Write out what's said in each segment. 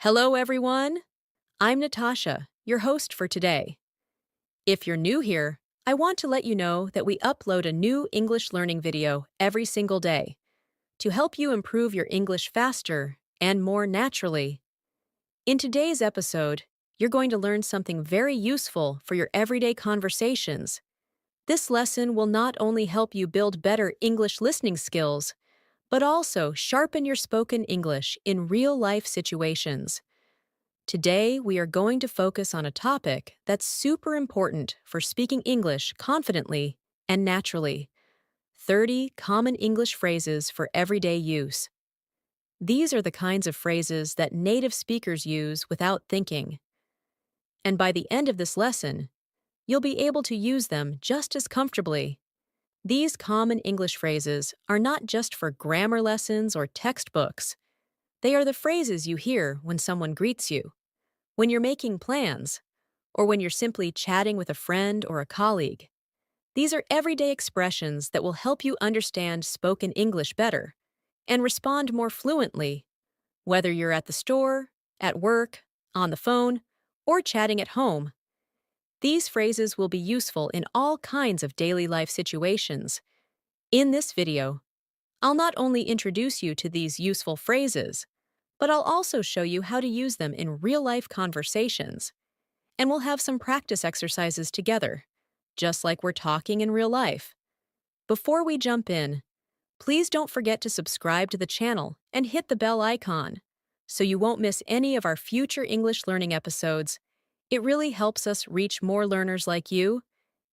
Hello, everyone. I'm Natasha, your host for today. If you're new here, I want to let you know that we upload a new English learning video every single day to help you improve your English faster and more naturally. In today's episode, you're going to learn something very useful for your everyday conversations. This lesson will not only help you build better English listening skills, but also sharpen your spoken English in real-life situations. Today, we are going to focus on a topic that's super important for speaking English confidently and naturally: 30 common English phrases for everyday use. These are the kinds of phrases that native speakers use without thinking. And by the end of this lesson, you'll be able to use them just as comfortably. These common English phrases are not just for grammar lessons or textbooks. They are the phrases you hear when someone greets you, when you're making plans, or when you're simply chatting with a friend or a colleague. These are everyday expressions that will help you understand spoken English better and respond more fluently, whether you're at the store, at work, on the phone, or chatting at home. These phrases will be useful in all kinds of daily life situations. In this video, I'll not only introduce you to these useful phrases, but I'll also show you how to use them in real-life conversations. And we'll have some practice exercises together, just like we're talking in real life. Before we jump in, please don't forget to subscribe to the channel and hit the bell icon so you won't miss any of our future English learning episodes. It really helps us reach more learners like you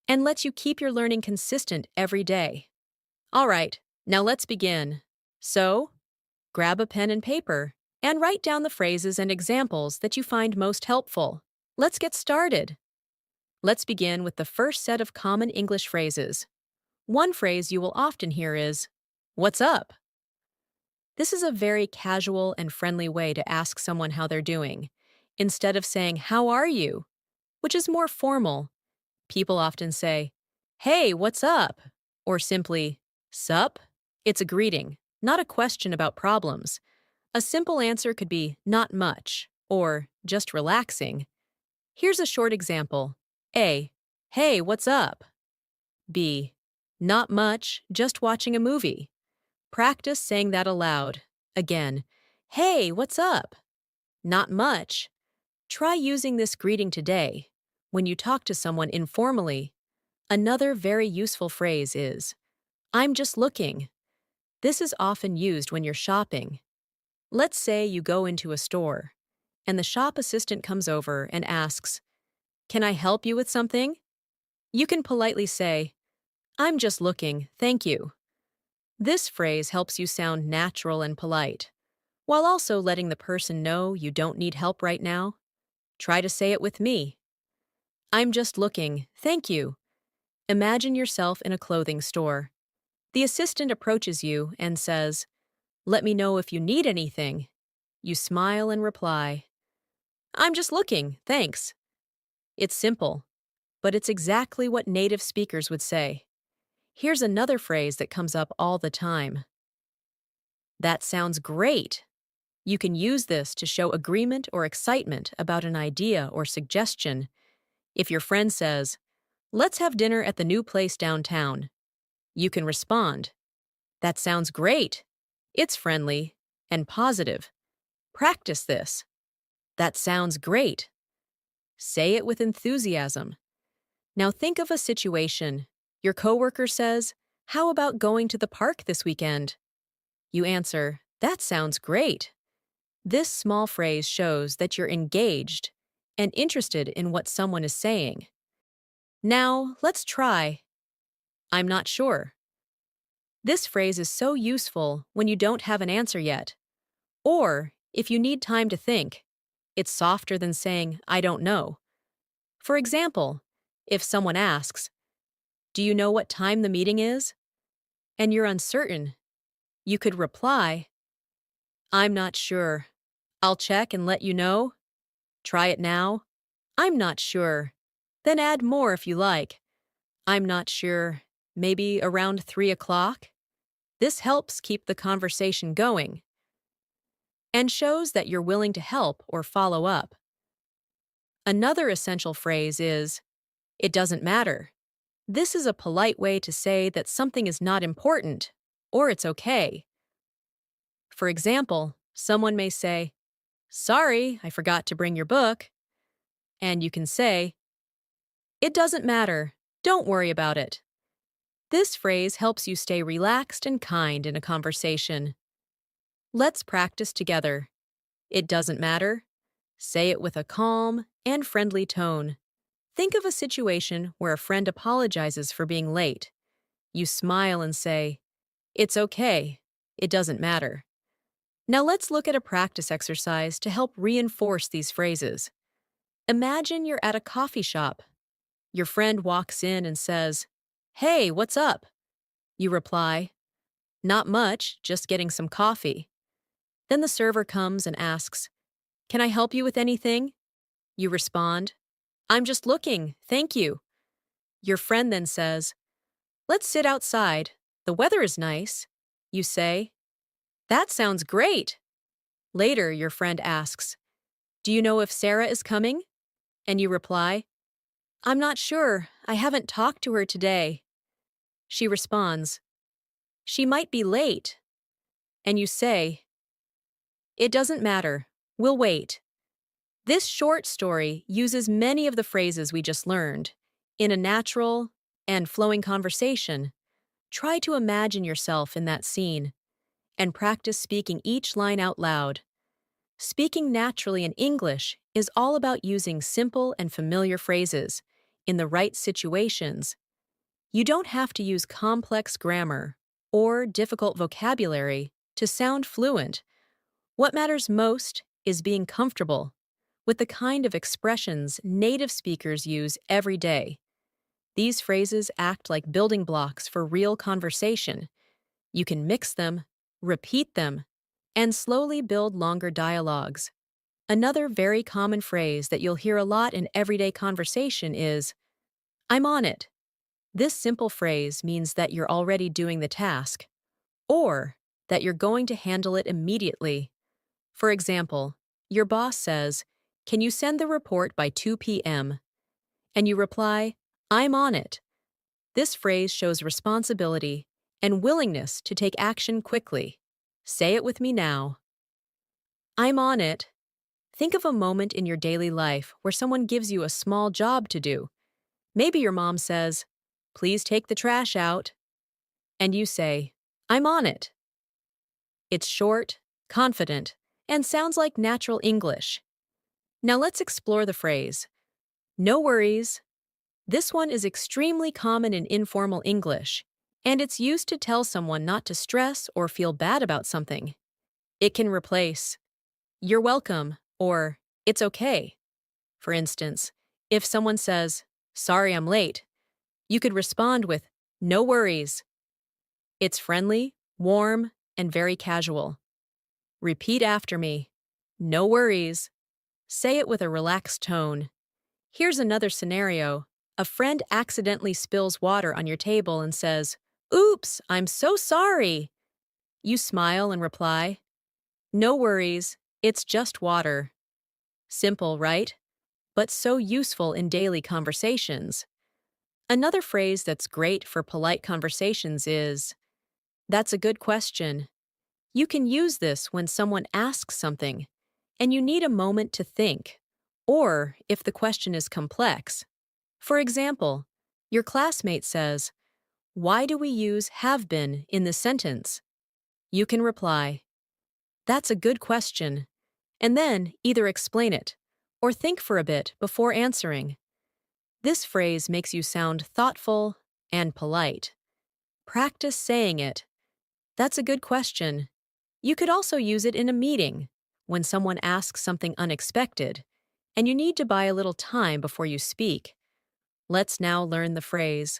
and lets you keep your learning consistent every day. All right, now let's begin. So, grab a pen and paper and write down the phrases and examples that you find most helpful. Let's get started. Let's begin with the first set of common English phrases. One phrase you will often hear is, "What's up?" This is a very casual and friendly way to ask someone how they're doing. Instead of saying, "How are you?" which is more formal, people often say, "Hey, what's up?" or simply, "Sup?" It's a greeting, not a question about problems. A simple answer could be, "Not much," or "Just relaxing." Here's a short example. A. Hey, what's up? B. Not much, just watching a movie. Practice saying that aloud. Again, hey, what's up? Not much. Try using this greeting today. When you talk to someone informally, another very useful phrase is, "I'm just looking." This is often used when you're shopping. Let's say you go into a store, and the shop assistant comes over and asks, "Can I help you with something?" You can politely say, "I'm just looking, thank you." This phrase helps you sound natural and polite, while also letting the person know you don't need help right now. Try to say it with me. "I'm just looking, thank you." Imagine yourself in a clothing store. The assistant approaches you and says, "Let me know if you need anything." You smile and reply, "I'm just looking, thanks." It's simple, but it's exactly what native speakers would say. Here's another phrase that comes up all the time. "That sounds great." You can use this to show agreement or excitement about an idea or suggestion. If your friend says, "Let's have dinner at the new place downtown," you can respond, "That sounds great." It's friendly and positive. Practice this. "That sounds great." Say it with enthusiasm. Now think of a situation. Your coworker says, "How about going to the park this weekend?" You answer, "That sounds great." This small phrase shows that you're engaged and interested in what someone is saying. Now, let's try, "I'm not sure." This phrase is so useful when you don't have an answer yet, or if you need time to think. It's softer than saying, "I don't know." For example, if someone asks, "Do you know what time the meeting is?" and you're uncertain, you could reply, "I'm not sure. I'll check and let you know." Try it now. "I'm not sure." Then add more if you like. "I'm not sure. Maybe around 3 o'clock?" This helps keep the conversation going. and shows that you're willing to help or follow up. Another essential phrase is, "It doesn't matter." This is a polite way to say that something is not important, or it's okay. For example, someone may say, "Sorry, I forgot to bring your book." And you can say, "It doesn't matter. Don't worry about it." This phrase helps you stay relaxed and kind in a conversation. Let's practice together. It doesn't matter. Say it with a calm and friendly tone. Think of a situation where a friend apologizes for being late. You smile and say, "It's okay. It doesn't matter." Now let's look at a practice exercise to help reinforce these phrases. Imagine you're at a coffee shop. Your friend walks in and says, "Hey, what's up?" You reply, "Not much, just getting some coffee." Then the server comes and asks, "Can I help you with anything?" You respond, "I'm just looking, thank you." Your friend then says, "Let's sit outside. The weather is nice." You say, "That sounds great." Later, your friend asks, "Do you know if Sarah is coming?" And you reply, "I'm not sure. I haven't talked to her today." She responds, "She might be late." And you say, "It doesn't matter. We'll wait." This short story uses many of the phrases we just learned. In a natural and flowing conversation, try to imagine yourself in that scene and practice speaking each line out loud. Speaking naturally in English is all about using simple and familiar phrases in the right situations. You don't have to use complex grammar or difficult vocabulary to sound fluent. What matters most is being comfortable with the kind of expressions native speakers use every day. These phrases act like building blocks for real conversation. You can mix them, repeat them, and slowly build longer dialogues. Another very common phrase that you'll hear a lot in everyday conversation is, "I'm on it." This simple phrase means that you're already doing the task, or that you're going to handle it immediately. For example, your boss says, "Can you send the report by 2 p.m.?" And you reply, "I'm on it." This phrase shows responsibility and willingness to take action quickly. Say it with me now. I'm on it. Think of a moment in your daily life where someone gives you a small job to do. Maybe your mom says, "Please take the trash out." And you say, "I'm on it." It's short, confident, and sounds like natural English. Now let's explore the phrase, "No worries." This one is extremely common in informal English, and it's used to tell someone not to stress or feel bad about something. It can replace, "You're welcome," or "It's okay." For instance, if someone says, "Sorry I'm late," you could respond with, "No worries." It's friendly, warm, and very casual. Repeat after me. No worries. Say it with a relaxed tone. Here's another scenario. A friend accidentally spills water on your table and says, "Oops, I'm so sorry." You smile and reply, "No worries, it's just water." Simple, right? But so useful in daily conversations. Another phrase that's great for polite conversations is, "That's a good question." You can use this when someone asks something and you need a moment to think, or if the question is complex. For example, your classmate says, "Why do we use have been in this sentence?" You can reply, "That's a good question," and then either explain it or think for a bit before answering. This phrase makes you sound thoughtful and polite. Practice saying it. "That's a good question." You could also use it in a meeting when someone asks something unexpected and you need to buy a little time before you speak. Let's now learn the phrase,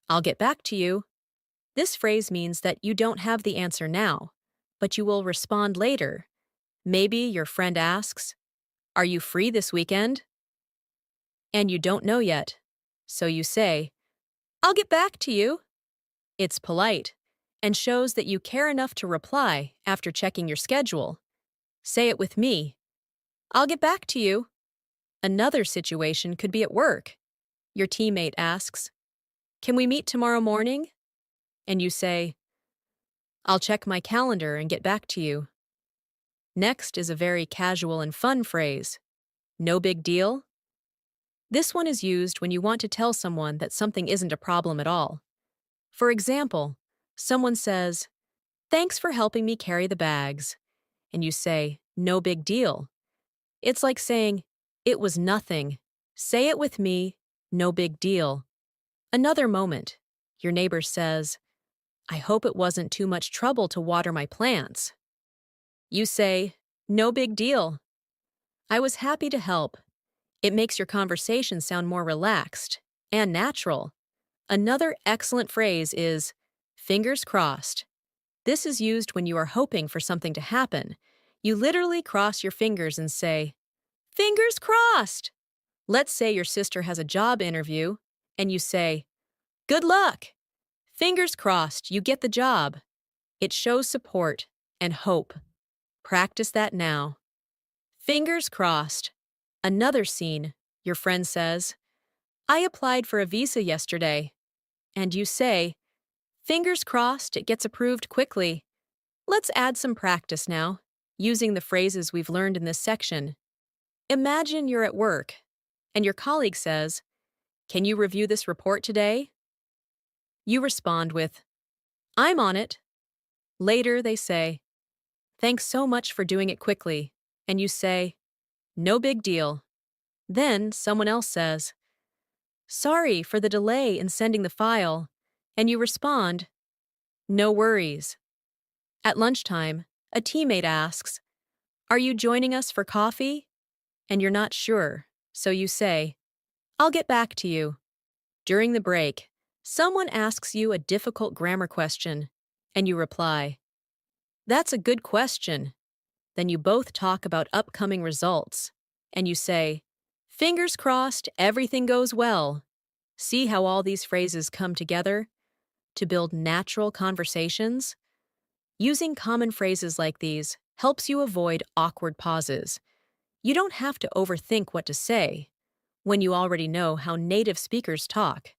"I'll get back to you." This phrase means that you don't have the answer now, but you will respond later. Maybe your friend asks, "Are you free this weekend?" And you don't know yet. So you say, "I'll get back to you." It's polite and shows that you care enough to reply after checking your schedule. Say it with me. I'll get back to you. Another situation could be at work. Your teammate asks, "Can we meet tomorrow morning?" And you say, "I'll check my calendar and get back to you." Next is a very casual and fun phrase, "No big deal." This one is used when you want to tell someone that something isn't a problem at all. For example, someone says, "Thanks for helping me carry the bags." And you say, "No big deal." It's like saying, "It was nothing. Say it with me, no big deal." Another moment. Your neighbor says, "I hope it wasn't too much trouble to water my plants." You say, "No big deal. I was happy to help." It makes your conversation sound more relaxed and natural. Another excellent phrase is, "fingers crossed." This is used when you are hoping for something to happen. You literally cross your fingers and say, "Fingers crossed." Let's say your sister has a job interview, and you say, "Good luck. Fingers crossed you get the job." It shows support and hope. Practice that now. Fingers crossed. Another scene. Your friend says, "I applied for a visa yesterday." And you say, "Fingers crossed it gets approved quickly." Let's add some practice now, using the phrases we've learned in this section. Imagine you're at work, and your colleague says, "Can you review this report today?" You respond with, "I'm on it." Later, they say, "Thanks so much for doing it quickly." And you say, "No big deal." Then someone else says, "Sorry for the delay in sending the file." And you respond, "No worries." At lunchtime, a teammate asks, "Are you joining us for coffee?" And you're not sure, so you say, "I'll get back to you." During the break, someone asks you a difficult grammar question, and you reply, "That's a good question." Then you both talk about upcoming results, and you say, "Fingers crossed everything goes well." See how all these phrases come together to build natural conversations? Using common phrases like these helps you avoid awkward pauses. You don't have to overthink what to say when you already know how native speakers talk.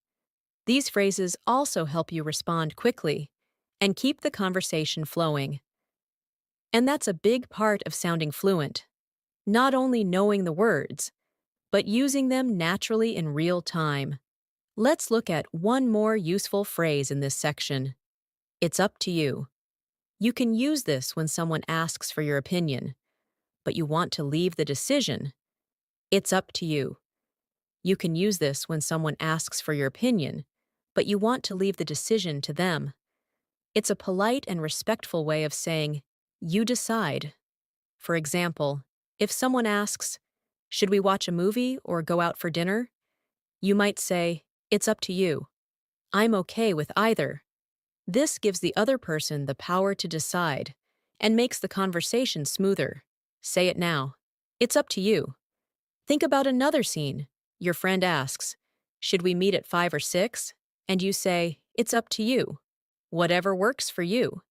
These phrases also help you respond quickly and keep the conversation flowing. And that's a big part of sounding fluent. Not only knowing the words, but using them naturally in real time. Let's look at one more useful phrase in this section. It's up to you. You can use this when someone asks for your opinion, but you want to leave the decision. It's up to you. You can use this when someone asks for your opinion, but you want to leave the decision to them. It's a polite and respectful way of saying, "You decide." For example, if someone asks, "Should we watch a movie or go out for dinner?" You might say, "It's up to you. I'm okay with either." This gives the other person the power to decide and makes the conversation smoother. Say it now. It's up to you. Think about another scene. Your friend asks, "Should we meet at 5 or 6?" And you say, "It's up to you. Whatever works for you."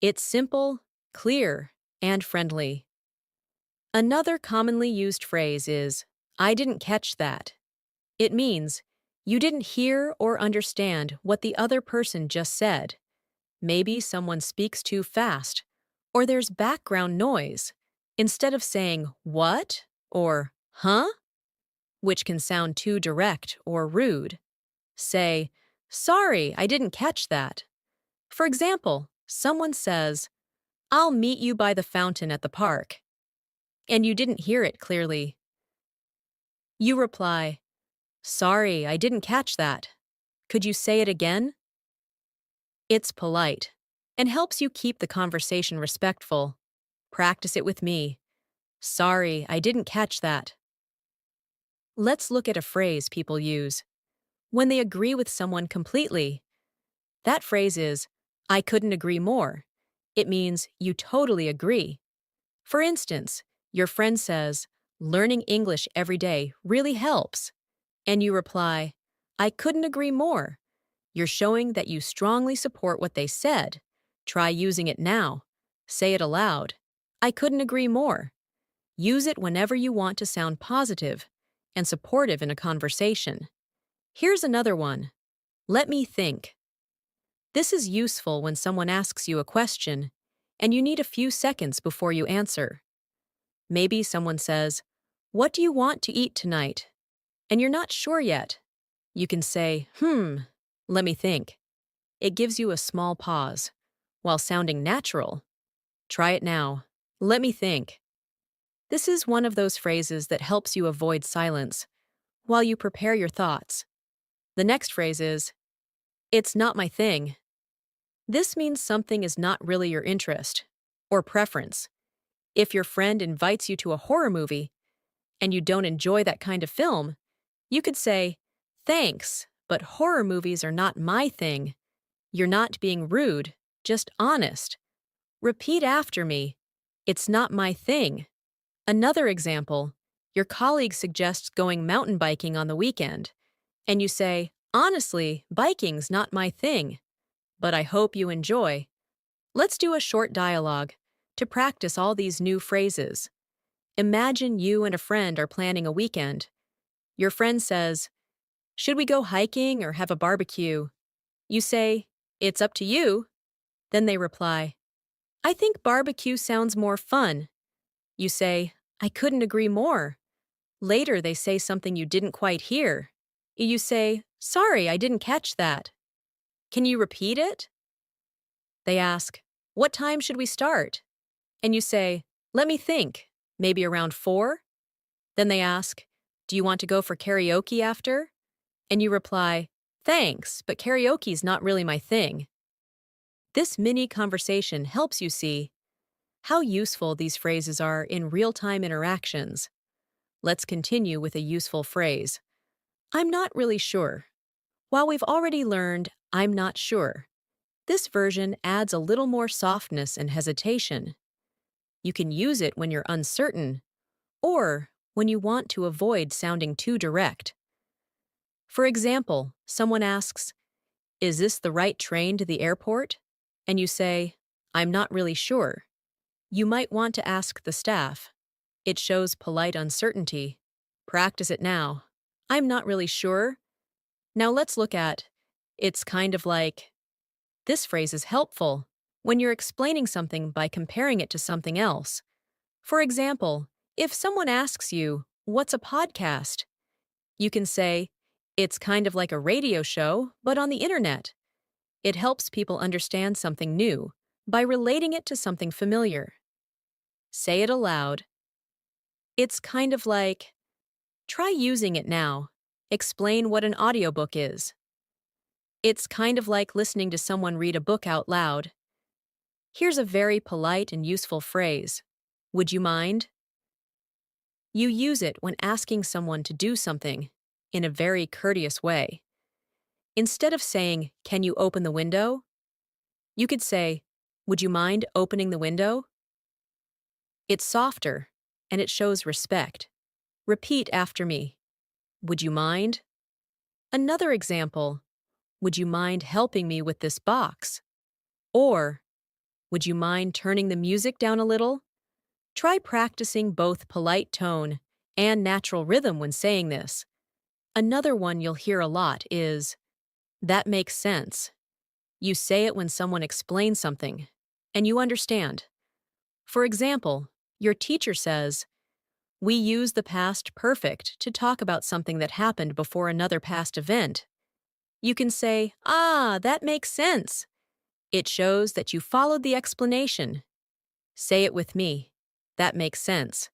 It's simple, clear, and friendly. Another commonly used phrase is, "I didn't catch that." It means, you didn't hear or understand what the other person just said. Maybe someone speaks too fast, or there's background noise. Instead of saying, "What?" or "Huh?" which can sound too direct or rude, say, "Sorry, I didn't catch that." For example, someone says, "I'll meet you by the fountain at the park," and you didn't hear it clearly. You reply, "Sorry, I didn't catch that. Could you say it again?" It's polite and helps you keep the conversation respectful. Practice it with me. "Sorry, I didn't catch that." Let's look at a phrase people use when they agree with someone completely. That phrase is, "I couldn't agree more." It means you totally agree. For instance, your friend says, "Learning English every day really helps." And you reply, "I couldn't agree more." You're showing that you strongly support what they said. Try using it now. Say it aloud. I couldn't agree more. Use it whenever you want to sound positive and supportive in a conversation. Here's another one. Let me think. This is useful when someone asks you a question and you need a few seconds before you answer. Maybe someone says, "What do you want to eat tonight?" And you're not sure yet. You can say, let me think. It gives you a small pause, while sounding natural. Try it now. Let me think. This is one of those phrases that helps you avoid silence while you prepare your thoughts. The next phrase is, it's not my thing. This means something is not really your interest or preference. If your friend invites you to a horror movie and you don't enjoy that kind of film, you could say, thanks, but horror movies are not my thing. You're not being rude, just honest. Repeat after me. It's not my thing. Another example, your colleague suggests going mountain biking on the weekend, and you say, honestly, biking's not my thing, but I hope you enjoy. Let's do a short dialogue to practice all these new phrases. Imagine you and a friend are planning a weekend. Your friend says, should we go hiking or have a barbecue? You say, it's up to you. Then they reply, I think barbecue sounds more fun. You say, I couldn't agree more. Later they say something you didn't quite hear. You say, sorry, I didn't catch that. Can you repeat it? They ask, what time should we start? And you say, let me think, maybe around 4? Then they ask, do you want to go for karaoke after? And you reply, thanks, but karaoke's not really my thing. This mini conversation helps you see how useful these phrases are in real-time interactions. Let's continue with a useful phrase. I'm not really sure. While we've already learned I'm not sure, this version adds a little more softness and hesitation. You can use it when you're uncertain or when you want to avoid sounding too direct. For example, someone asks, is this the right train to the airport? And you say, I'm not really sure. You might want to ask the staff. It shows polite uncertainty. Practice it now. I'm not really sure. Now let's look at, it's kind of like. This phrase is helpful when you're explaining something by comparing it to something else. For example, if someone asks you, what's a podcast? You can say, it's kind of like a radio show, but on the internet. It helps people understand something new by relating it to something familiar. Say it aloud. It's kind of like. Try using it now. Explain what an audiobook is. It's kind of like listening to someone read a book out loud. Here's a very polite and useful phrase. Would you mind? You use it when asking someone to do something in a very courteous way. Instead of saying, can you open the window? You could say, would you mind opening the window? It's softer, and it shows respect. Repeat after me. Would you mind? Another example, would you mind helping me with this box? Or, would you mind turning the music down a little? Try practicing both polite tone and natural rhythm when saying this. Another one you'll hear a lot is, that makes sense. You say it when someone explains something, and you understand. For example, your teacher says, we use the past perfect to talk about something that happened before another past event. You can say, that makes sense. It shows that you followed the explanation. Say it with me. That makes sense.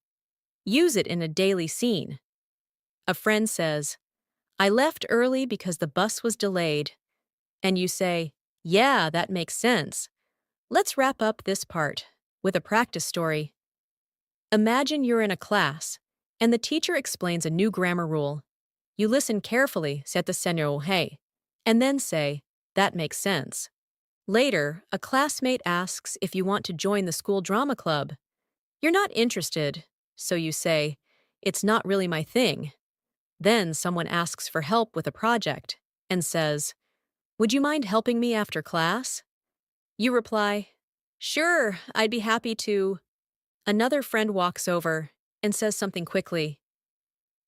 Use it in a daily scene. A friend says, I left early because the bus was delayed. And you say, yeah, that makes sense. Let's wrap up this part with a practice story. Imagine you're in a class, and the teacher explains a new grammar rule. You listen carefully, set the senyo hey, and then say, that makes sense. Later, a classmate asks if you want to join the school drama club. You're not interested, so you say, it's not really my thing. Then someone asks for help with a project and says, would you mind helping me after class? You reply, sure, I'd be happy to. Another friend walks over and says something quickly.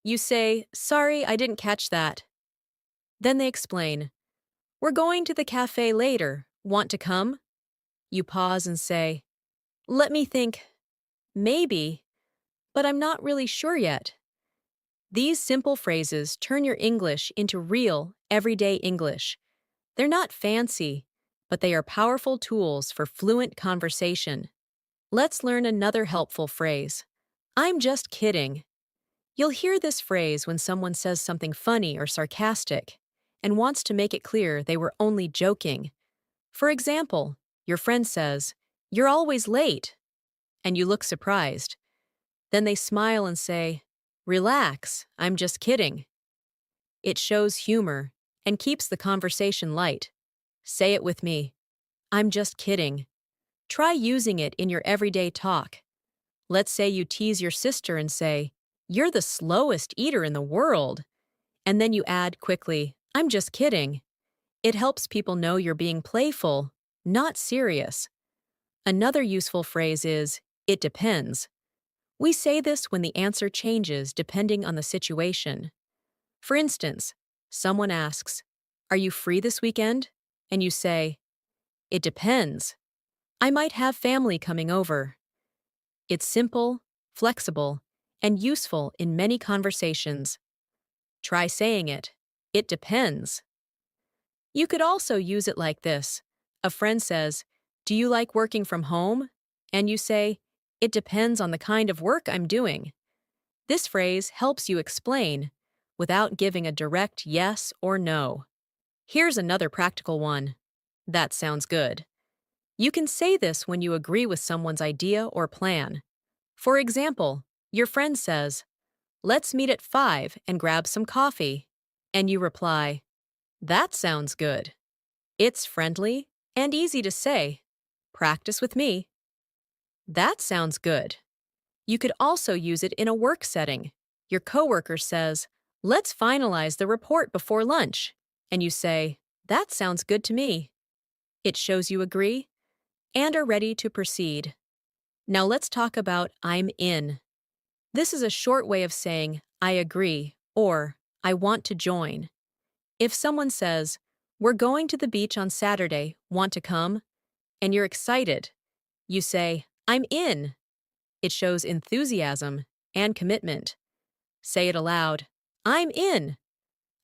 You say, "Sorry, I didn't catch that." Then they explain, "We're going to the cafe later. Want to come?" You pause and say, "Let me think. Maybe, but I'm not really sure yet." These simple phrases turn your English into real, everyday English. They're not fancy, but they are powerful tools for fluent conversation. Let's learn another helpful phrase. I'm just kidding. You'll hear this phrase when someone says something funny or sarcastic and wants to make it clear they were only joking. For example, your friend says, "You're always late," and you look surprised. Then they smile and say, "Relax, I'm just kidding." It shows humor and keeps the conversation light. Say it with me. I'm just kidding. Try using it in your everyday talk. Let's say you tease your sister and say, "You're the slowest eater in the world." And then you add quickly, "I'm just kidding." It helps people know you're being playful, not serious. Another useful phrase is, "It depends." We say this when the answer changes depending on the situation. For instance, someone asks, "Are you free this weekend?" And you say, "It depends. I might have family coming over." It's simple, flexible, and useful in many conversations. Try saying it. It depends. You could also use it like this. A friend says, "Do you like working from home?" And you say, "It depends on the kind of work I'm doing." This phrase helps you explain without giving a direct yes or no. Here's another practical one. That sounds good. You can say this when you agree with someone's idea or plan. For example, your friend says, "Let's meet at 5 and grab some coffee." And you reply, "That sounds good." It's friendly and easy to say. Practice with me. That sounds good. You could also use it in a work setting. Your coworker says, "Let's finalize the report before lunch." And you say, "That sounds good to me." It shows you agree and are ready to proceed. Now let's talk about "I'm in." This is a short way of saying "I agree" or "I want to join." If someone says, "We're going to the beach on Saturday, want to come?" and you're excited, you say, "I'm in." It shows enthusiasm and commitment. Say it aloud. I'm in.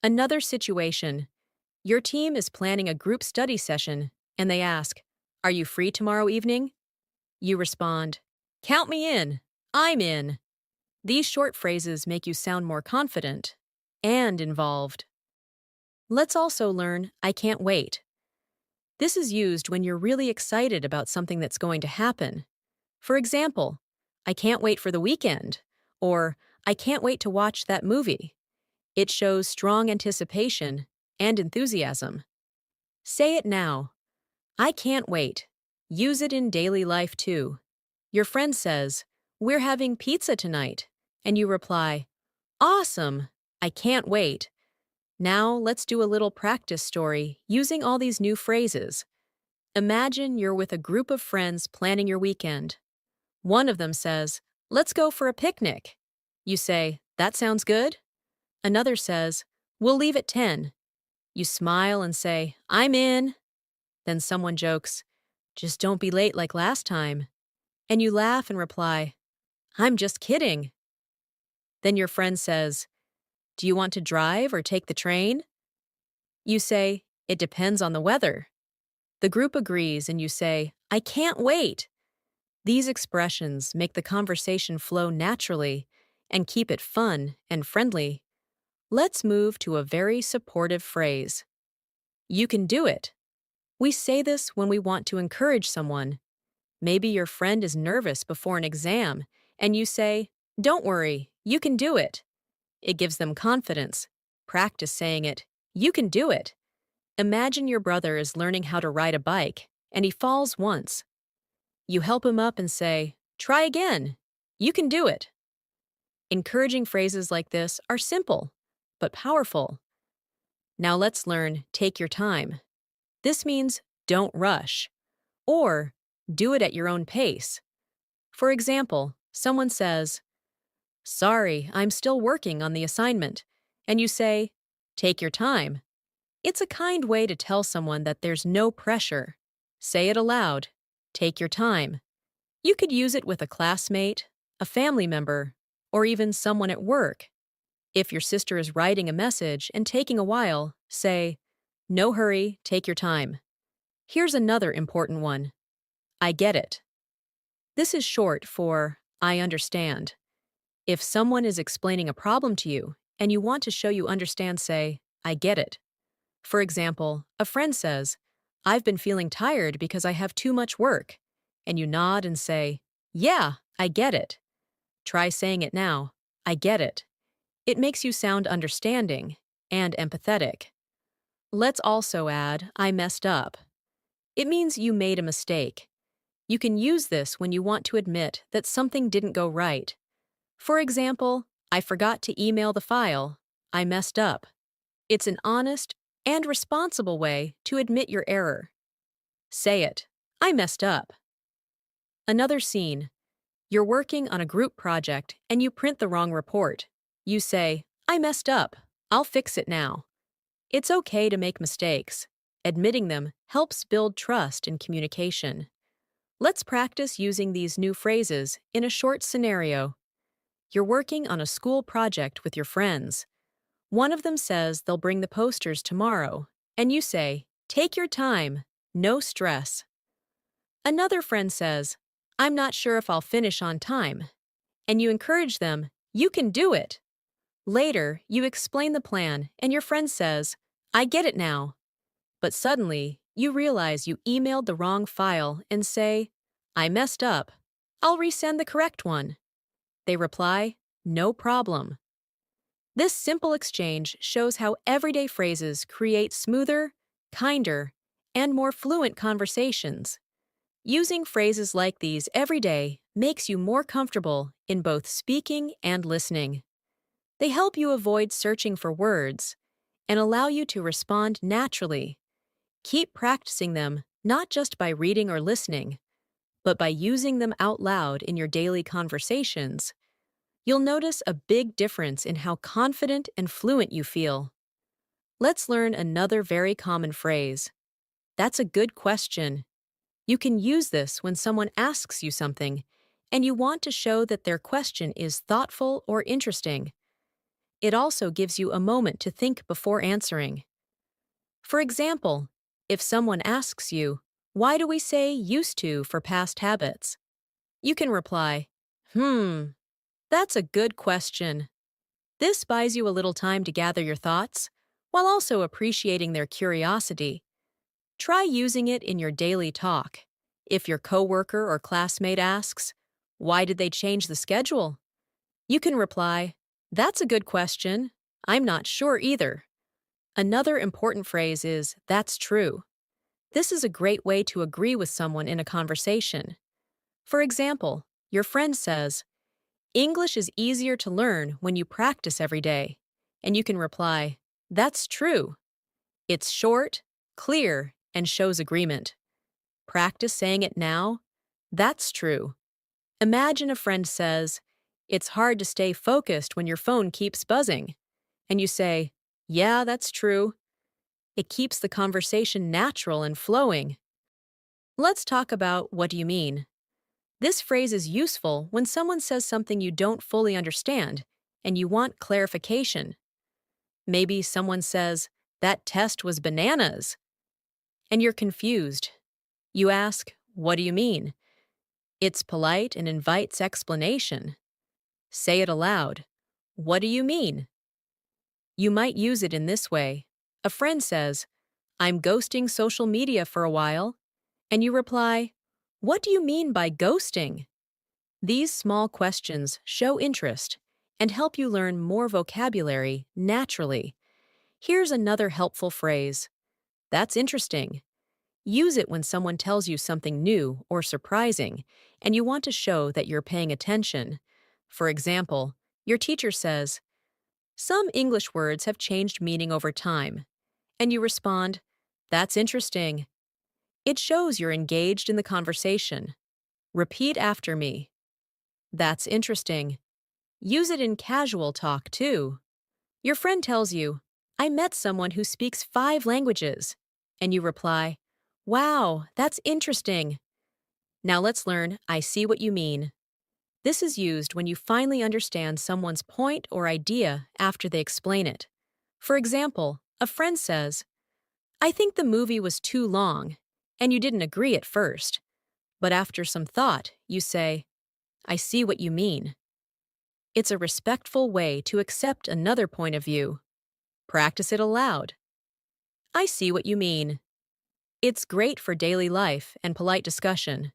Another situation. Your team is planning a group study session, and they ask, "Are you free tomorrow evening?" You respond, "Count me in. I'm in." These short phrases make you sound more confident and involved. Let's also learn "I can't wait." This is used when you're really excited about something that's going to happen. For example, "I can't wait for the weekend," or "I can't wait to watch that movie." It shows strong anticipation and enthusiasm. Say it now. I can't wait. Use it in daily life too. Your friend says, "We're having pizza tonight." And you reply, "Awesome. I can't wait." Now let's do a little practice story using all these new phrases. Imagine you're with a group of friends planning your weekend. One of them says, "Let's go for a picnic." You say, "That sounds good." Another says, "We'll leave at 10. You smile and say, "I'm in." Then someone jokes, "Just don't be late like last time." And you laugh and reply, "I'm just kidding." Then your friend says, "Do you want to drive or take the train?" You say, "It depends on the weather." The group agrees and you say, "I can't wait." These expressions make the conversation flow naturally and keep it fun and friendly. Let's move to a very supportive phrase. You can do it. We say this when we want to encourage someone. Maybe your friend is nervous before an exam, and you say, "Don't worry, you can do it." It gives them confidence. Practice saying it. You can do it. Imagine your brother is learning how to ride a bike, and he falls once. You help him up and say, "Try again. You can do it." Encouraging phrases like this are simple, but powerful. Now let's learn "take your time." This means don't rush, or do it at your own pace. For example, someone says, "Sorry, I'm still working on the assignment," and you say, "Take your time." It's a kind way to tell someone that there's no pressure. Say it aloud. Take your time. You could use it with a classmate, a family member, or even someone at work. If your sister is writing a message and taking a while, say, "No hurry, take your time." Here's another important one. I get it. This is short for I understand. If someone is explaining a problem to you and you want to show you understand, say, I get it. For example, a friend says, "I've been feeling tired because I have too much work." And you nod and say, "Yeah, I get it." Try saying it now. I get it. It makes you sound understanding and empathetic. Let's also add, I messed up. It means you made a mistake. You can use this when you want to admit that something didn't go right. For example, I forgot to email the file. I messed up. It's an honest and responsible way to admit your error. Say it. I messed up. Another scene. You're working on a group project and you print the wrong report. You say, I messed up. I'll fix it now. It's okay to make mistakes. Admitting them helps build trust in communication. Let's practice using these new phrases in a short scenario. You're working on a school project with your friends. One of them says they'll bring the posters tomorrow, and you say, take your time, no stress. Another friend says, I'm not sure if I'll finish on time, and you encourage them, you can do it. Later, you explain the plan, and your friend says, I get it now. But suddenly, you realize you emailed the wrong file and say, I messed up. I'll resend the correct one. They reply, no problem. This simple exchange shows how everyday phrases create smoother, kinder, and more fluent conversations. Using phrases like these every day makes you more comfortable in both speaking and listening. They help you avoid searching for words and allow you to respond naturally. Keep practicing them not just by reading or listening, but by using them out loud in your daily conversations. You'll notice a big difference in how confident and fluent you feel. Let's learn another very common phrase. That's a good question. You can use this when someone asks you something and you want to show that their question is thoughtful or interesting. It also gives you a moment to think before answering. For example, if someone asks you, why do we say used to for past habits? You can reply, that's a good question. This buys you a little time to gather your thoughts, while also appreciating their curiosity. Try using it in your daily talk. If your coworker or classmate asks, why did they change the schedule? You can reply, that's a good question. I'm not sure either. Another important phrase is, that's true. This is a great way to agree with someone in a conversation. For example, your friend says, English is easier to learn when you practice every day. And you can reply, that's true. It's short, clear, and shows agreement. Practice saying it now. That's true. Imagine a friend says, it's hard to stay focused when your phone keeps buzzing. And you say, yeah, that's true. It keeps the conversation natural and flowing. Let's talk about what do you mean. This phrase is useful when someone says something you don't fully understand and you want clarification. Maybe someone says, that test was bananas, and you're confused. You ask, what do you mean? It's polite and invites explanation. Say it aloud. What do you mean? You might use it in this way. A friend says, I'm ghosting social media for a while, and you reply, what do you mean by ghosting? These small questions show interest and help you learn more vocabulary naturally. Here's another helpful phrase. That's interesting. Use it when someone tells you something new or surprising, and you want to show that you're paying attention. For example, your teacher says, some English words have changed meaning over time, and you respond, that's interesting. It shows you're engaged in the conversation. Repeat after me. That's interesting. Use it in casual talk, too. Your friend tells you, I met someone who speaks 5 languages. And you reply, Wow, that's interesting. Now let's learn I see what you mean. This is used when you finally understand someone's point or idea after they explain it. For example, a friend says, I think the movie was too long, and you didn't agree at first. But after some thought, you say, I see what you mean. It's a respectful way to accept another point of view. Practice it aloud. I see what you mean. It's great for daily life and polite discussion.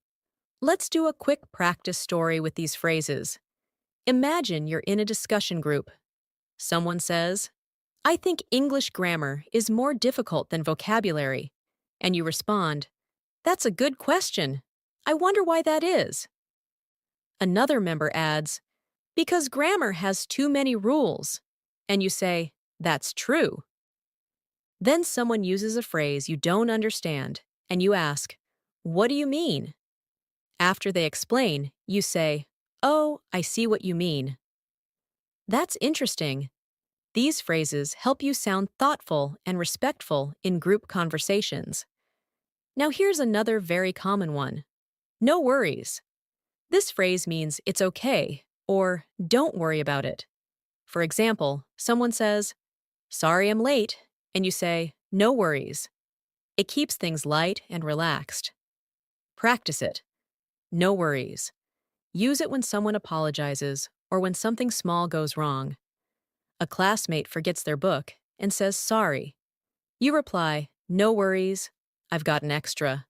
Let's do a quick practice story with these phrases. Imagine you're in a discussion group. Someone says, I think English grammar is more difficult than vocabulary. And you respond, That's a good question. I wonder why that is. Another member adds, Because grammar has too many rules. And you say, That's true. Then someone uses a phrase you don't understand, and you ask, What do you mean? After they explain, you say, Oh, I see what you mean. That's interesting. These phrases help you sound thoughtful and respectful in group conversations. Now here's another very common one. No worries. This phrase means it's okay or don't worry about it. For example, someone says, Sorry I'm late, and you say, No worries. It keeps things light and relaxed. Practice it. No worries. Use it when someone apologizes or when something small goes wrong. A classmate forgets their book and says sorry. You reply, No worries, I've got an extra.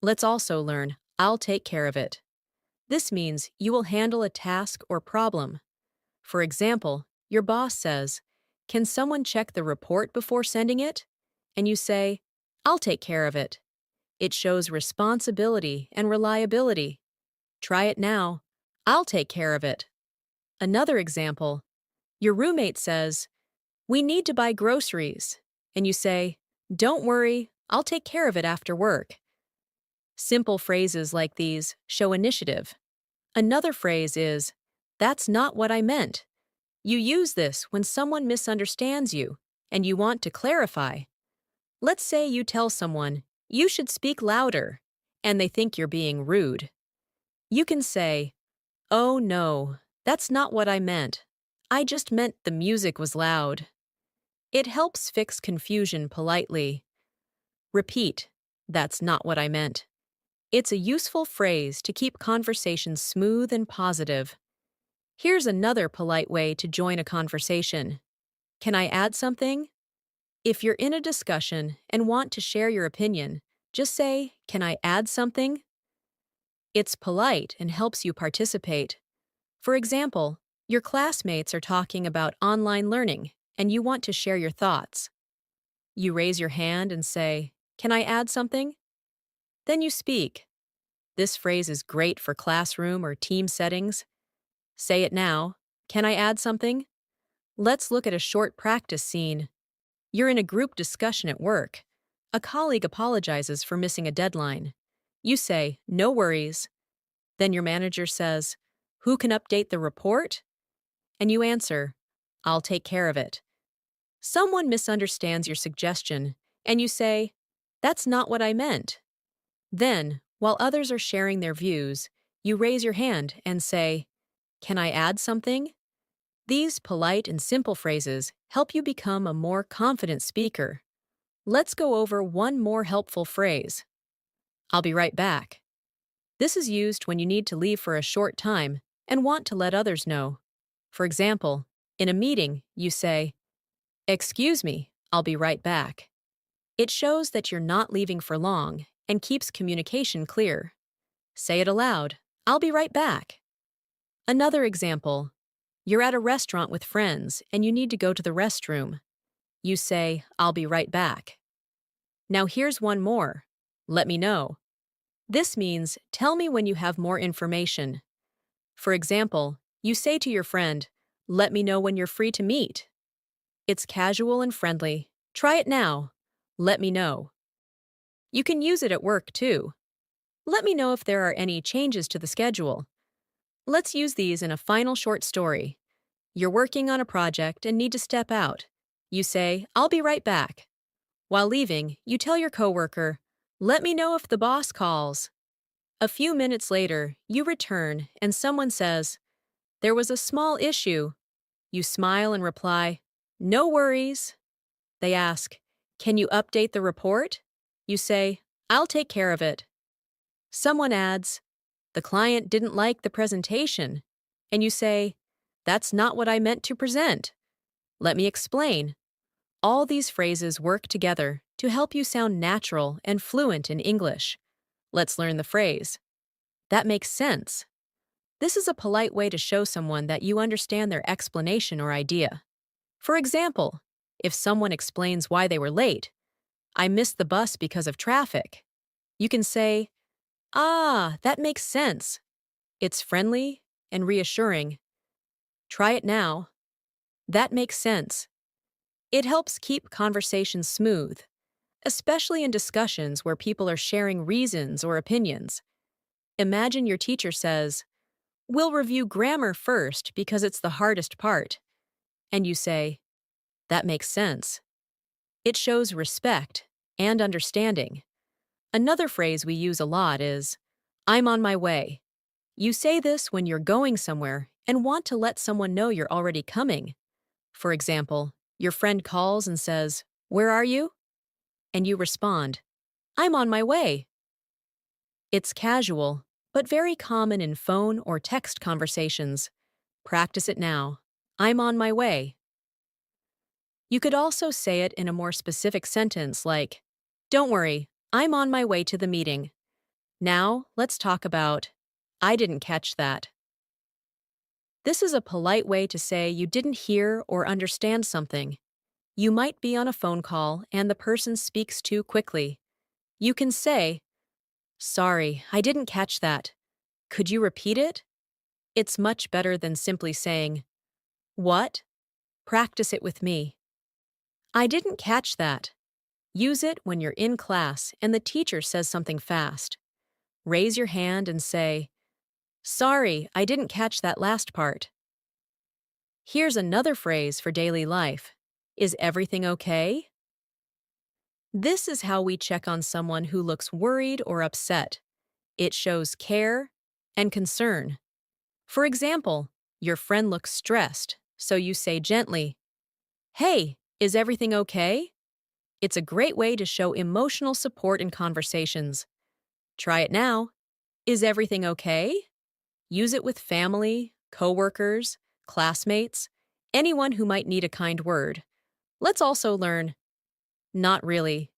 Let's also learn, I'll take care of it. This means you will handle a task or problem. For example, your boss says, Can someone check the report before sending it? And you say, I'll take care of it. It shows responsibility and reliability. Try it now. I'll take care of it. Another example, your roommate says, We need to buy groceries. And you say, Don't worry, I'll take care of it after work. Simple phrases like these show initiative. Another phrase is, That's not what I meant. You use this when someone misunderstands you and you want to clarify. Let's say you tell someone, You should speak louder, and they think you're being rude. You can say, Oh no, that's not what I meant. I just meant the music was loud. It helps fix confusion politely. Repeat, That's not what I meant. It's a useful phrase to keep conversations smooth and positive. Here's another polite way to join a conversation. Can I add something? If you're in a discussion and want to share your opinion, just say, Can I add something? It's polite and helps you participate. For example, your classmates are talking about online learning and you want to share your thoughts. You raise your hand and say, Can I add something? Then you speak. This phrase is great for classroom or team settings. Say it now. Can I add something? Let's look at a short practice scene. You're in a group discussion at work. A colleague apologizes for missing a deadline. You say, No worries. Then your manager says, Who can update the report? And you answer, I'll take care of it. Someone misunderstands your suggestion, and you say, That's not what I meant. Then, while others are sharing their views, you raise your hand and say, Can I add something? These polite and simple phrases help you become a more confident speaker. Let's go over one more helpful phrase. I'll be right back. This is used when you need to leave for a short time and want to let others know. For example, in a meeting, you say, Excuse me, I'll be right back. It shows that you're not leaving for long and keeps communication clear. Say it aloud, I'll be right back. Another example, you're at a restaurant with friends and you need to go to the restroom. You say, I'll be right back. Now here's one more. Let me know. This means tell me when you have more information. For example, you say to your friend, Let me know when you're free to meet. It's casual and friendly. Try it now. Let me know. You can use it at work too. Let me know if there are any changes to the schedule. Let's use these in a final short story. You're working on a project and need to step out. You say, I'll be right back. While leaving, you tell your coworker, let me know if the boss calls. A few minutes later, you return and someone says, there was a small issue. You smile and reply, no worries. They ask, can you update the report? You say, I'll take care of it. Someone adds, the client didn't like the presentation. And you say, that's not what I meant to present. Let me explain. All these phrases work together to help you sound natural and fluent in English. Let's learn the phrase. That makes sense. This is a polite way to show someone that you understand their explanation or idea. For example, if someone explains why they were late, I missed the bus because of traffic. You can say, that makes sense. It's friendly and reassuring. Try it now. That makes sense. It helps keep conversations smooth, especially in discussions where people are sharing reasons or opinions. Imagine your teacher says, we'll review grammar first because it's the hardest part. And you say, that makes sense. It shows respect and understanding. Another phrase we use a lot is, I'm on my way. You say this when you're going somewhere and want to let someone know you're already coming. For example, your friend calls and says, where are you? And you respond, I'm on my way. It's casual, but very common in phone or text conversations. Practice it now. I'm on my way. You could also say it in a more specific sentence like, don't worry, I'm on my way to the meeting. Now, let's talk about, I didn't catch that. This is a polite way to say you didn't hear or understand something. You might be on a phone call and the person speaks too quickly. You can say, sorry, I didn't catch that. Could you repeat it? It's much better than simply saying, what? Practice it with me. I didn't catch that. Use it when you're in class and the teacher says something fast. Raise your hand and say, sorry, I didn't catch that last part. Here's another phrase for daily life. Is everything okay? This is how we check on someone who looks worried or upset. It shows care and concern. For example, your friend looks stressed, so you say gently, hey, is everything okay? It's a great way to show emotional support in conversations. Try it now. Is everything okay? Use it with family, coworkers, classmates, anyone who might need a kind word. Let's also learn, not really.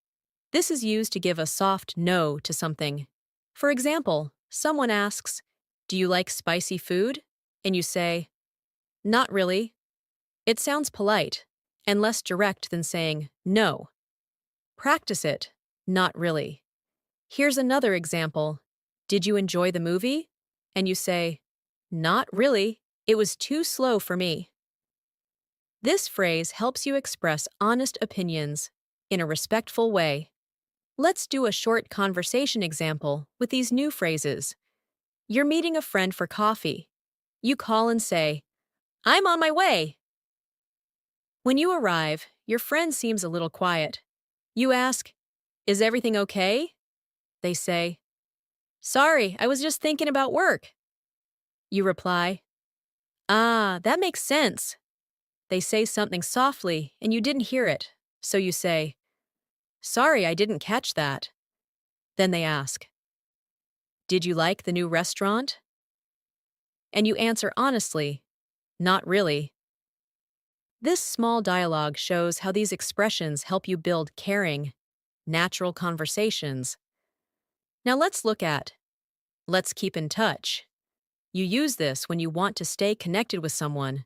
This is used to give a soft no to something. For example, someone asks, do you like spicy food? And you say, not really. It sounds polite and less direct than saying no. Practice it, not really. Here's another example. Did you enjoy the movie? And you say, not really. It was too slow for me. This phrase helps you express honest opinions in a respectful way. Let's do a short conversation example with these new phrases. You're meeting a friend for coffee. You call and say, I'm on my way. When you arrive, your friend seems a little quiet. You ask, is everything okay? They say, sorry, I was just thinking about work. You reply, that makes sense. They say something softly and you didn't hear it, so you say, sorry, I didn't catch that. Then they ask, did you like the new restaurant? And you answer honestly, not really. This small dialogue shows how these expressions help you build caring, natural conversations. Now let's look at, let's keep in touch. You use this when you want to stay connected with someone,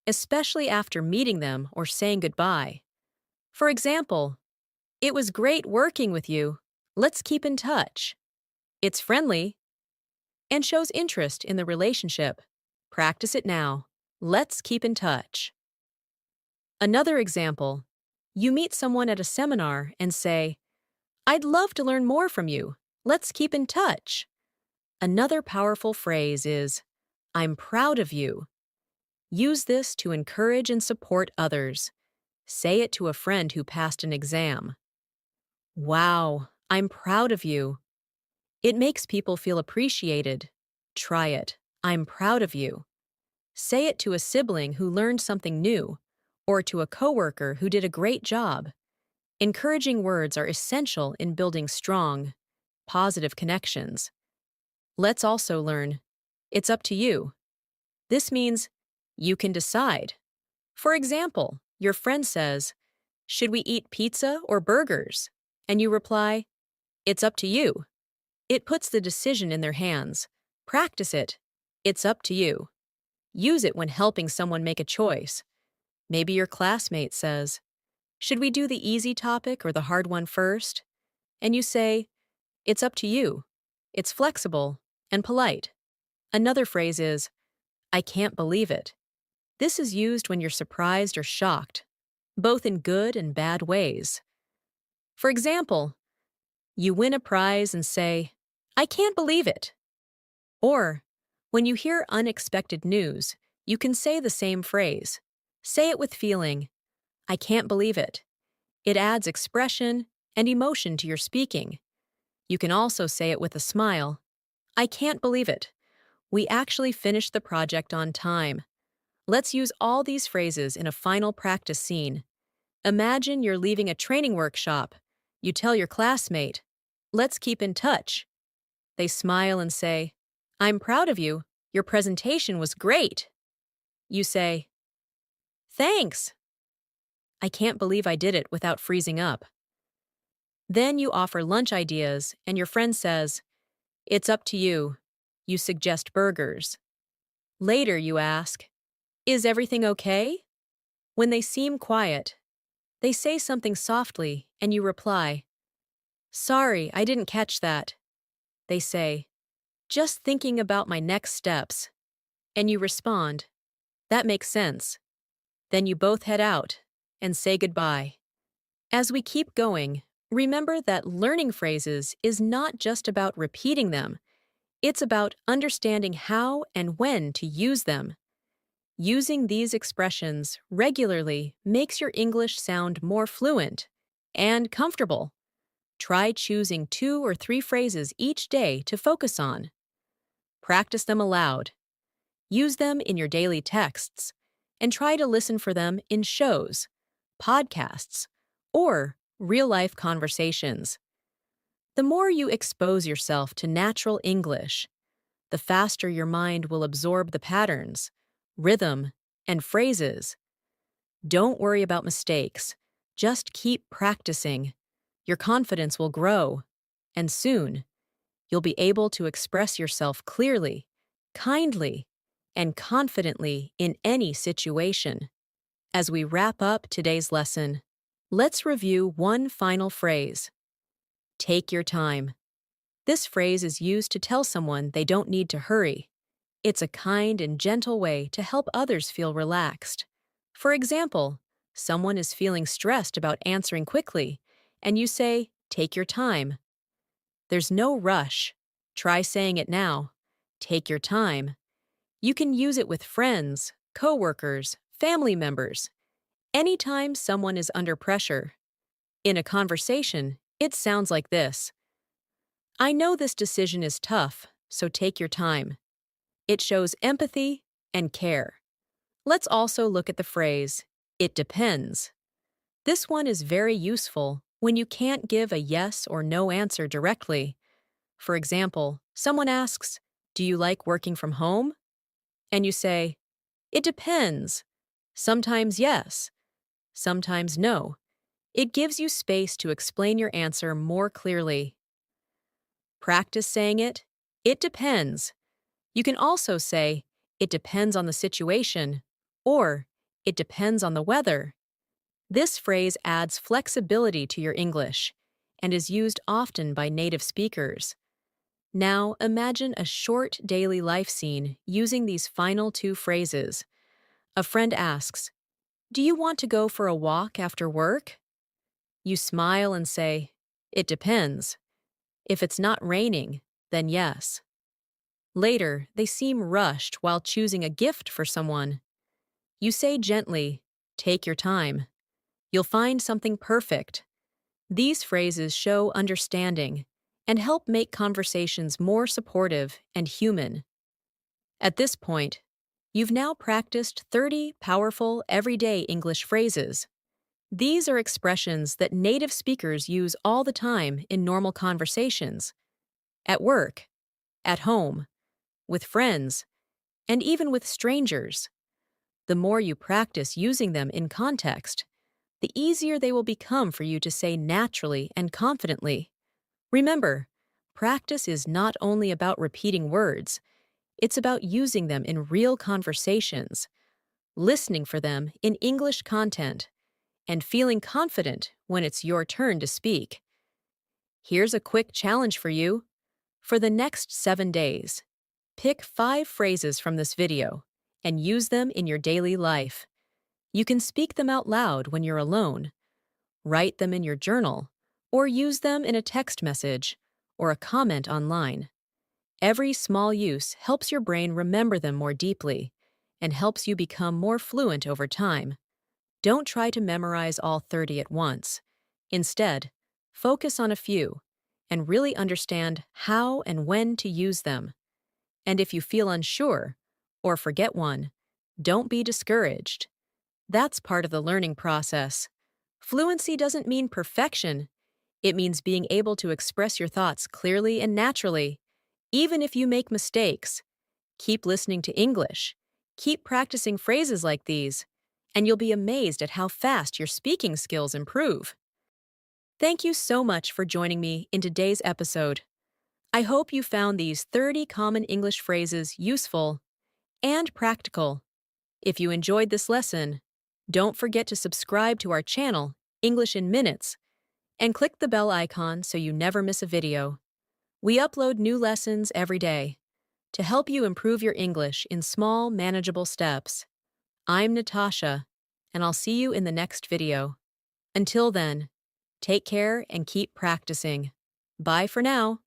especially after meeting them or saying goodbye. For example, it was great working with you. Let's keep in touch. It's friendly and shows interest in the relationship. Practice it now. Let's keep in touch. Another example, you meet someone at a seminar and say, I'd love to learn more from you. Let's keep in touch. Another powerful phrase is, I'm proud of you. Use this to encourage and support others. Say it to a friend who passed an exam. Wow, I'm proud of you. It makes people feel appreciated. Try it. I'm proud of you. Say it to a sibling who learned something new, or to a coworker who did a great job. Encouraging words are essential in building strong, positive connections. Let's also learn, it's up to you. This means you can decide. For example, your friend says, should we eat pizza or burgers? And you reply, it's up to you. It puts the decision in their hands. Practice it. It's up to you. Use it when helping someone make a choice. Maybe your classmate says, should we do the easy topic or the hard one first? And you say, it's up to you. It's flexible and polite. Another phrase is, I can't believe it. This is used when you're surprised or shocked, both in good and bad ways. For example, you win a prize and say, I can't believe it. Or, when you hear unexpected news, you can say the same phrase. Say it with feeling, I can't believe it. It adds expression and emotion to your speaking. You can also say it with a smile. I can't believe it. We actually finished the project on time. Let's use all these phrases in a final practice scene. Imagine you're leaving a training workshop. You tell your classmate, let's keep in touch. They smile and say, I'm proud of you. Your presentation was great. You say, thanks. I can't believe I did it without freezing up. Then you offer lunch ideas and your friend says, it's up to you. You suggest burgers. Later you ask, is everything okay? When they seem quiet, they say something softly and you reply, sorry, I didn't catch that. They say, just thinking about my next steps. And you respond, that makes sense. Then you both head out and say goodbye. As we keep going, remember that learning phrases is not just about repeating them. It's about understanding how and when to use them. Using these expressions regularly makes your English sound more fluent and comfortable. Try choosing 2 or 3 phrases each day to focus on. Practice them aloud. Use them in your daily texts, and try to listen for them in shows, podcasts, or real-life conversations. The more you expose yourself to natural English, the faster your mind will absorb the patterns, rhythm, and phrases. Don't worry about mistakes. Just keep practicing. Your confidence will grow, and soon, you'll be able to express yourself clearly, kindly, and confidently in any situation. As we wrap up today's lesson, let's review one final phrase. Take your time. This phrase is used to tell someone they don't need to hurry. It's a kind and gentle way to help others feel relaxed. For example, someone is feeling stressed about answering quickly, and you say, take your time. There's no rush. Try saying it now. Take your time. You can use it with friends, coworkers, family members. Anytime someone is under pressure. In a conversation, it sounds like this. I know this decision is tough, so take your time. It shows empathy and care. Let's also look at the phrase, it depends. This one is very useful when you can't give a yes or no answer directly. For example, someone asks, do you like working from home? And you say, it depends. Sometimes yes, sometimes no. It gives you space to explain your answer more clearly. Practice saying it depends. You can also say, it depends on the situation, or it depends on the weather. This phrase adds flexibility to your English and is used often by native speakers. Now imagine a short daily life scene using these final 2 phrases. A friend asks, do you want to go for a walk after work? You smile and say, it depends. If it's not raining, then yes. Later, they seem rushed while choosing a gift for someone. You say gently, "Take your time. You'll find something perfect." These phrases show understanding and help make conversations more supportive and human. At this point, you've now practiced 30 powerful everyday English phrases. These are expressions that native speakers use all the time in normal conversations, at work, at home, with friends, and even with strangers. The more you practice using them in context, the easier they will become for you to say naturally and confidently. Remember, practice is not only about repeating words, it's about using them in real conversations, listening for them in English content, and feeling confident when it's your turn to speak. Here's a quick challenge for you. For the next 7 days, pick 5 phrases from this video and use them in your daily life. You can speak them out loud when you're alone, write them in your journal, or use them in a text message or a comment online. Every small use helps your brain remember them more deeply and helps you become more fluent over time. Don't try to memorize all 30 at once. Instead, focus on a few and really understand how and when to use them. And if you feel unsure or forget one, don't be discouraged. That's part of the learning process. Fluency doesn't mean perfection. It means being able to express your thoughts clearly and naturally. Even if you make mistakes, keep listening to English, keep practicing phrases like these, and you'll be amazed at how fast your speaking skills improve. Thank you so much for joining me in today's episode. I hope you found these 30 common English phrases useful and practical. If you enjoyed this lesson, don't forget to subscribe to our channel, English in Minutes, and click the bell icon so you never miss a video. We upload new lessons every day to help you improve your English in small, manageable steps. I'm Natasha, and I'll see you in the next video. Until then, take care and keep practicing. Bye for now.